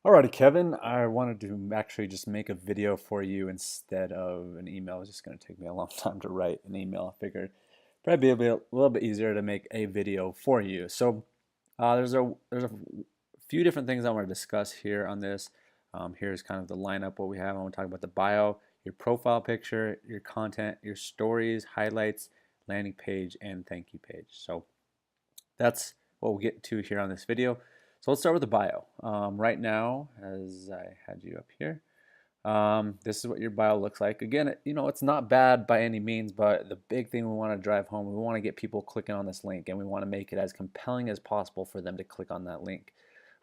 Alrighty, Kevin, I wanted to actually just make a video for you instead of an email. It's just going to take me a long time to write an email. I figured probably be a little bit easier to make a video for you. So there's a few different things I want to discuss here on this. Here's kind of the lineup what we have. I want to talk about the bio, your profile picture, your content, your stories, highlights, landing page, and thank you page. So that's what we'll get to here on this video. So let's start with the bio. Right now, as I had you up here, this is what your bio looks like. Again, it's not bad by any means, but the big thing we want to drive home, we want to get people clicking on this link, and we want to make it as compelling as possible for them to click on that link.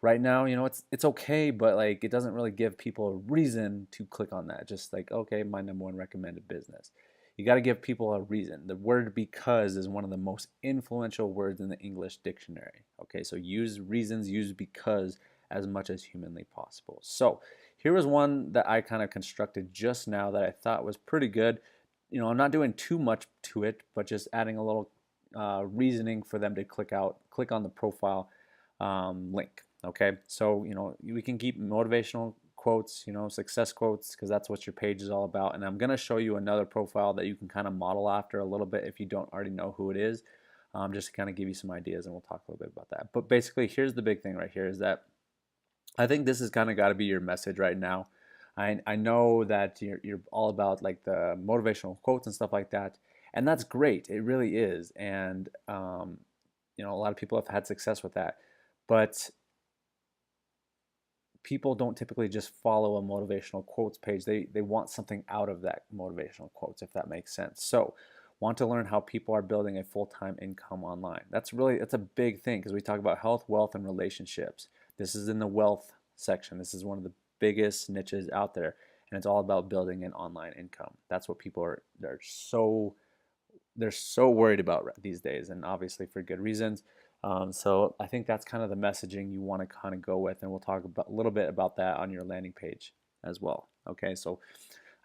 Right now, it's okay, but like it doesn't really give people a reason to click on that. Just like, okay, my number one recommended business. You got to give people a reason. The word because is one of the most influential words in the English dictionary. Okay, so use reasons, use because as much as humanly possible. So here was one that I kind of constructed just now that I thought was pretty good. I'm not doing too much to it, but just adding a little reasoning for them to click on the profile link. Okay, so we can keep motivational quotes, success quotes, because that's what your page is all about. And I'm going to show you another profile that you can kind of model after a little bit if you don't already know who it is, just to kind of give you some ideas, and we'll talk a little bit about that. But basically, here's the big thing right here is that I think this has kind of got to be your message right now. I know that you're all about like the motivational quotes and stuff like that, and that's great. It really is, and a lot of people have had success with that, but people don't typically just follow a motivational quotes page. They want something out of that motivational quotes, if that makes sense. So want to learn how people are building a full-time income online. That's a big thing because we talk about health, wealth, and relationships. This is in the wealth section. This is one of the biggest niches out there, and it's all about building an online income. That's what people they're so worried about these days, and obviously for good reasons. So I think that's kind of the messaging you want to kind of go with, and we'll talk about a little bit about that on your landing page as well. Okay, so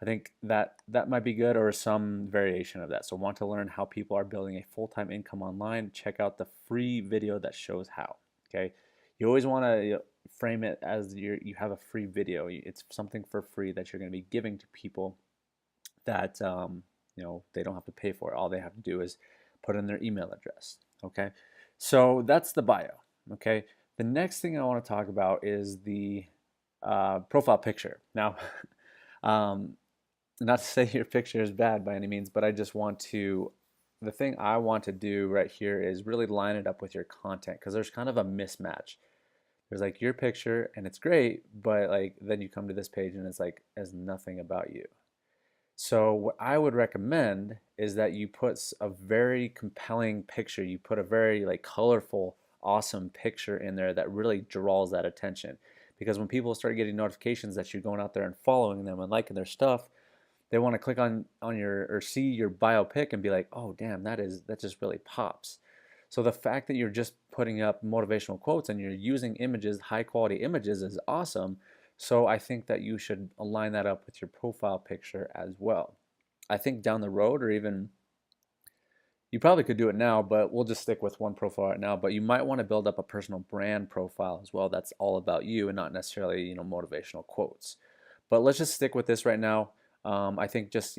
I think that might be good, or some variation of that. So want to learn how people are building a full-time income online? Check out the free video that shows how. Okay, you always want to frame it as you have a free video. It's something for free that you're going to be giving to people that they don't have to pay for it. All they have to do is put in their email address. Okay, so that's the bio. Okay, the next thing I want to talk about is the profile picture. Now, not to say your picture is bad by any means, but I just want to. The thing I want to do right here is really line it up with your content, because there's kind of a mismatch. There's like your picture and it's great, but like then you come to this page and it's like has nothing about you. So what I would recommend is that you put a very compelling picture. You put a very like colorful, awesome picture in there that really draws that attention. Because when people start getting notifications that you're going out there and following them and liking their stuff, they want to click on your or see your bio pic and be like, oh damn, that just really pops. So the fact that you're just putting up motivational quotes and you're using images, high quality images, is awesome. So I think that you should align that up with your profile picture as well. I think down the road, or even you probably could do it now, but we'll just stick with one profile right now. But you might want to build up a personal brand profile as well. That's all about you and not necessarily motivational quotes. But let's just stick with this right now. I think just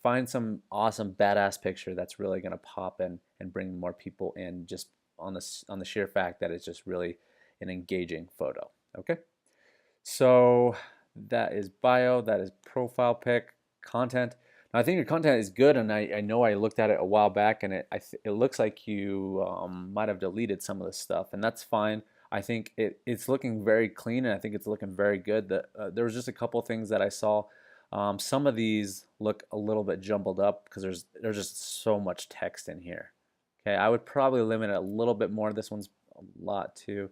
find some awesome badass picture that's really gonna pop and bring more people in, just on the sheer fact that it's just really an engaging photo. Okay, so that is bio, that is profile pic, content. Now, I think your content is good, and I know I looked at it a while back, and it looks like you might have deleted some of the stuff, and that's fine. I think it's looking very clean, and I think it's looking very good. There was just a couple things that I saw. Some of these look a little bit jumbled up because there's just so much text in here. Okay, I would probably limit it a little bit more. This one's a lot too.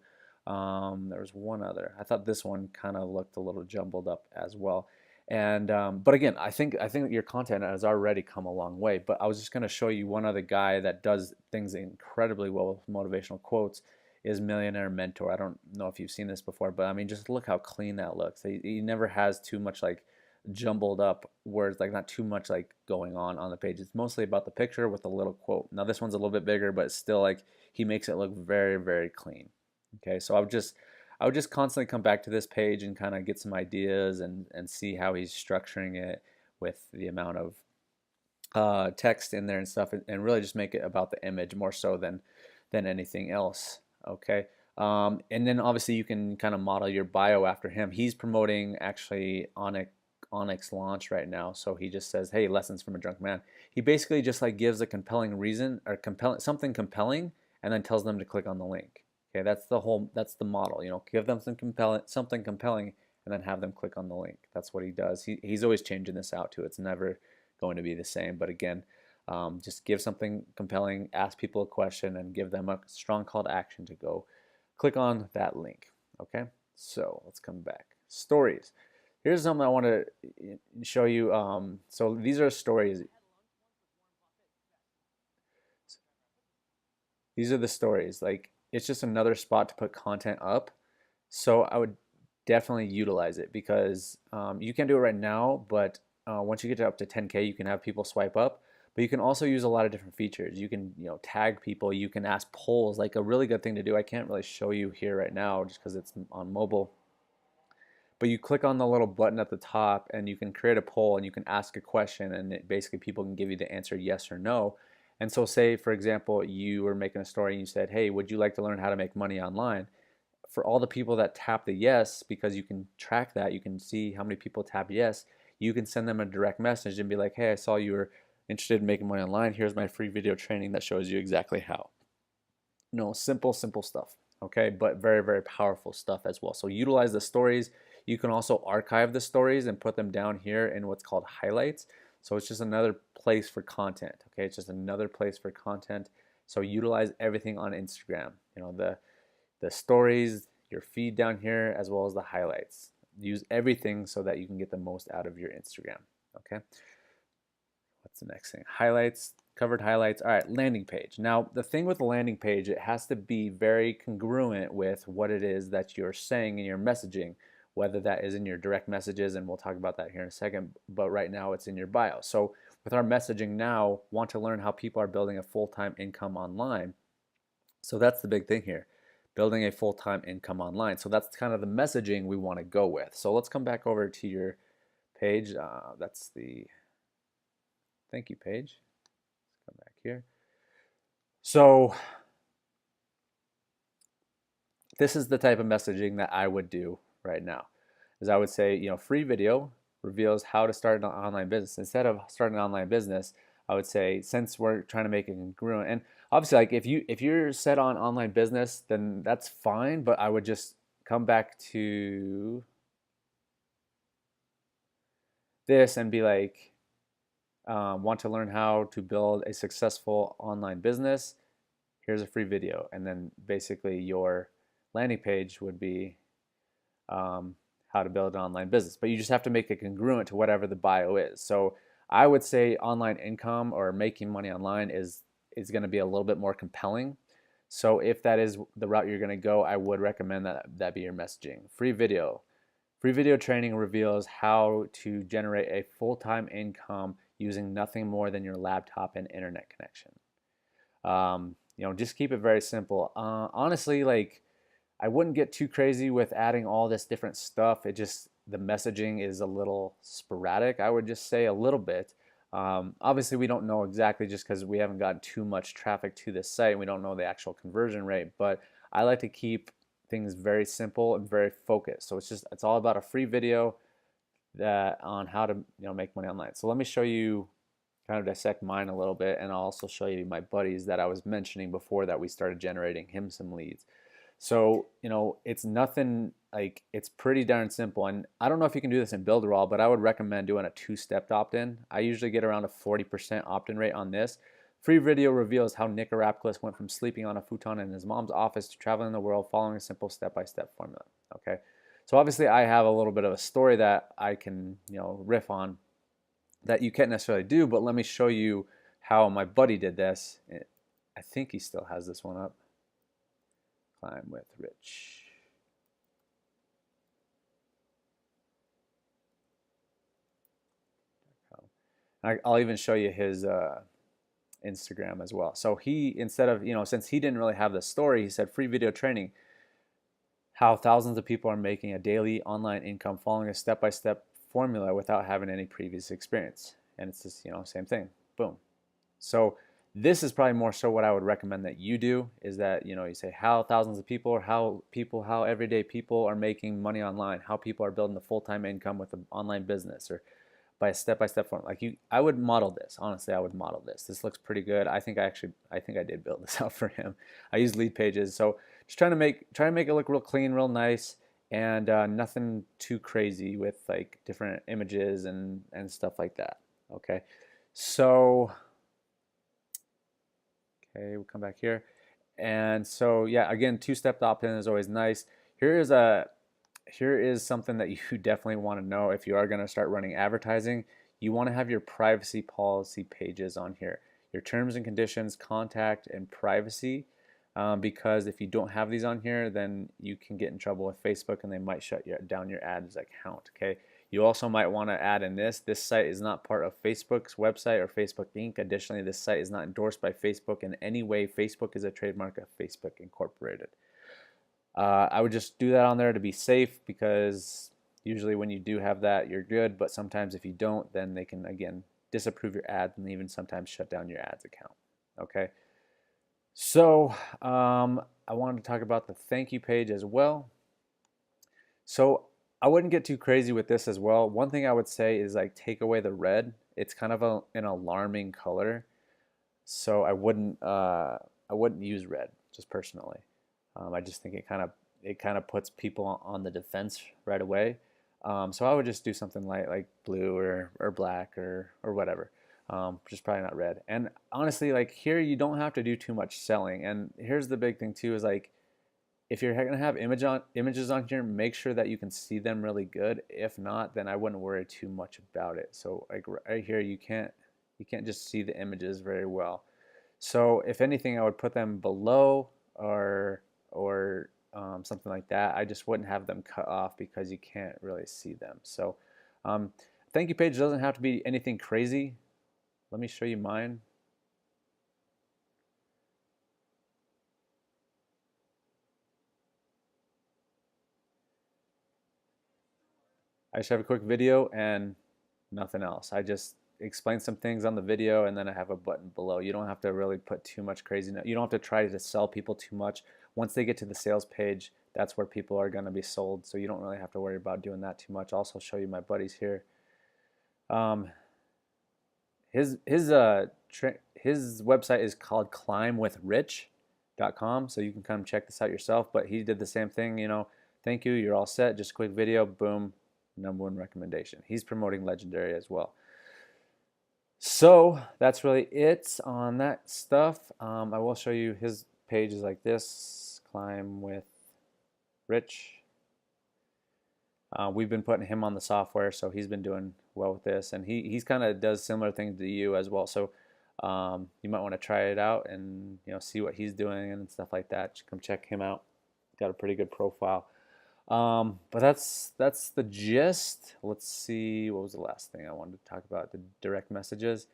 There was one other. I thought this one kind of looked a little jumbled up as well. And but again, I think that your content has already come a long way. But I was just going to show you one other guy that does things incredibly well with motivational quotes. Is Millionaire Mentor. I don't know if you've seen this before, but I mean, just look how clean that looks. He never has too much like jumbled up words, like not too much like going on the page. It's mostly about the picture with a little quote. Now this one's a little bit bigger, but it's still like he makes it look very, very clean. Okay, so I would just constantly come back to this page and kind of get some ideas and see how he's structuring it with the amount of text in there and stuff, and really just make it about the image more so than anything else. Okay. And then obviously you can kind of model your bio after him. He's promoting actually Onyx launch right now, so he just says, "Hey, lessons from a drunk man." He basically just like gives a compelling reason or something compelling, and then tells them to click on the link. Okay, that's the model. You know, give them something compelling, and then have them click on the link. That's what he does. He's always changing this out too. It's never going to be the same. But again, just give something compelling, ask people a question, and give them a strong call to action to go click on that link. Okay, so let's come back. Stories. Here's something I want to show you. So these are stories. These are the stories. Like, it's just another spot to put content up. So I would definitely utilize it because you can do it right now, but once you get to up to 10K, you can have people swipe up. But you can also use a lot of different features. You can, tag people. You can ask polls. Like a really good thing to do. I can't really show you here right now just because it's on mobile. But you click on the little button at the top and you can create a poll and you can ask a question, and basically people can give you the answer yes or no. And so say, for example, you were making a story and you said, "Hey, would you like to learn how to make money online?" For all the people that tap the yes, because you can track that, you can see how many people tap yes, you can send them a direct message and be like, "Hey, I saw you were interested in making money online. Here's my free video training that shows you exactly how." No, simple, simple stuff. Okay, but very, very powerful stuff as well. So utilize the stories. You can also archive the stories and put them down here in what's called highlights. So it's just another place for content. Okay, it's just another place for content. So utilize everything on Instagram. The stories, your feed down here, as well as the highlights. Use everything so that you can get the most out of your Instagram. Okay. What's the next thing? Highlights, covered highlights. All right, landing page. Now, the thing with the landing page, it has to be very congruent with what it is that you're saying in your messaging, whether that is in your direct messages, and we'll talk about that here in a second, but right now it's in your bio. So with our messaging now, want to learn how people are building a full-time income online. So that's the big thing here, building a full-time income online. So that's kind of the messaging we want to go with. So let's come back over to your page. That's the thank you page. Let's come back here. So this is the type of messaging that I would do right now. Is I would say, free video reveals how to start an online business. Instead of starting an online business, I would say, since we're trying to make it congruent, and obviously, like if you're set on online business, then that's fine. But I would just come back to this and be like, want to learn how to build a successful online business? Here's a free video, and then basically your landing page would be how to build an online business. But you just have to make it congruent to whatever the bio is. So I would say online income or making money online is going to be a little bit more compelling. So if that is the route you're going to go, I would recommend that be your messaging. Free video. Free video training reveals how to generate a full-time income using nothing more than your laptop and internet connection. Just keep it very simple. Honestly, like, I wouldn't get too crazy with adding all this different stuff. The messaging is a little sporadic. I would just say a little bit. Obviously, we don't know exactly just because we haven't gotten too much traffic to this site. We don't know the actual conversion rate, but I like to keep things very simple and very focused. So it's all about a free video that on how to make money online. So let me show you, kind of dissect mine a little bit, and I'll also show you my buddies that I was mentioning before that we started generating him some leads. So, it's nothing, like, it's pretty darn simple. And I don't know if you can do this in Builderall, but I would recommend doing a two-step opt-in. I usually get around a 40% opt-in rate on this. Free video reveals how Nick Arapklis went from sleeping on a futon in his mom's office to traveling the world following a simple step-by-step formula. Okay. So obviously I have a little bit of a story that I can, riff on that you can't necessarily do, but let me show you how my buddy did this. I think he still has this one up. Climb with Rich. I'll even show you his Instagram as well. So he, instead of, since he didn't really have the story, he said free video training, how thousands of people are making a daily online income following a step-by-step formula without having any previous experience. And it's just, same thing. Boom. So this is probably more so what I would recommend that you do is that, you say how thousands of people or how everyday people are making money online, how people are building a full-time income with an online business, or by a step-by-step form. Like I would model this. Honestly, I would model this. This looks pretty good. I think I did build this out for him. I use Lead Pages. So just trying to make it look real clean, real nice, and nothing too crazy with like different images and stuff like that. Okay. So okay, we'll come back here. And so yeah, again, two-step opt-in is always nice. Here is something that you definitely want to know if you are going to start running advertising. You want to have your privacy policy pages on here. Your terms and conditions, contact, and privacy. Because if you don't have these on here, then you can get in trouble with Facebook and they might shut down your ads account. Okay. You also might want to add in this. This site is not part of Facebook's website or Facebook Inc. Additionally, this site is not endorsed by Facebook in any way. Facebook is a trademark of Facebook Incorporated. I would just do that on there to be safe, because usually when you do have that, you're good. But sometimes if you don't, then they can, again, disapprove your ads and even sometimes shut down your ads account. Okay. So I wanted to talk about the thank you page as well. So I wouldn't get too crazy with this as well. One thing I would say is like take away the red. It's kind of an alarming color, so I wouldn't use red, just personally. I just think it kind of puts people on the defense right away. So I would just do something like blue or black or whatever. Just probably not red. And honestly, like here, you don't have to do too much selling. And here's the big thing too, is like if you're gonna have images on here, make sure that you can see them really good. If not, then I wouldn't worry too much about it. So like right here, you can't just see the images very well. So if anything, I would put them below or something like that. I just wouldn't have them cut off because you can't really see them. So thank you page doesn't have to be anything crazy. Let me show you mine. I just have a quick video and nothing else. I just explain some things on the video and then I have a button below. You don't have to really put too much crazy. You don't have to try to sell people too much. Once they get to the sales page, that's where people are going to be sold. So you don't really have to worry about doing that too much. I'll also show you my buddies here. His website is called climbwithrich.com, so you can come check this out yourself. But he did the same thing. Thank you, you're all set. Just a quick video, boom, #1 recommendation. He's promoting Legendary as well. So that's really it on that stuff. I will show you his page is like this, Climb with Rich. We've been putting him on the software, so he's been doing well with this, and he's kind of does similar things to you as well. So you might want to try it out and see what he's doing and stuff like that. Just come check him out. Got a pretty good profile. But that's the gist. Let's see, what was the last thing I wanted to talk about? The direct messages.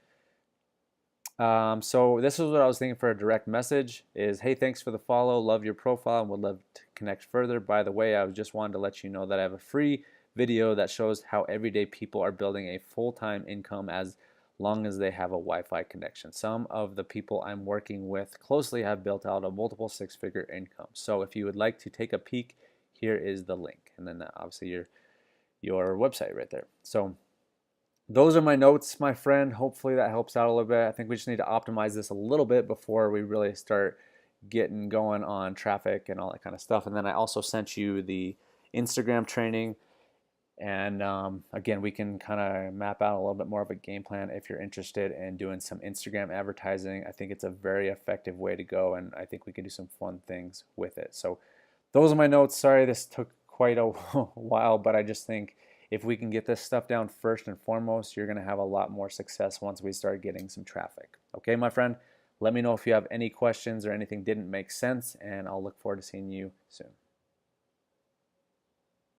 So this is what I was thinking for a direct message is, hey, thanks for the follow, love your profile, and would love to connect further. By the way, I just wanted to let you know that I have a free video that shows how everyday people are building a full-time income as long as they have a Wi-Fi connection. Some of the people I'm working with closely have built out a multiple six-figure income. So if you would like to take a peek, here is the link, and then obviously your website right there. So those are my notes, my friend. Hopefully that helps out a little bit. I think we just need to optimize this a little bit before we really start getting going on traffic and all that kind of stuff. And then I also sent you the Instagram training. And again, we can kind of map out a little bit more of a game plan if you're interested in doing some Instagram advertising. I think it's a very effective way to go, and I think we can do some fun things with it. So those are my notes. Sorry this took quite a while, but I just think if we can get this stuff down first and foremost, you're going to have a lot more success once we start getting some traffic. Okay, my friend? Let me know if you have any questions or anything didn't make sense, and I'll look forward to seeing you soon.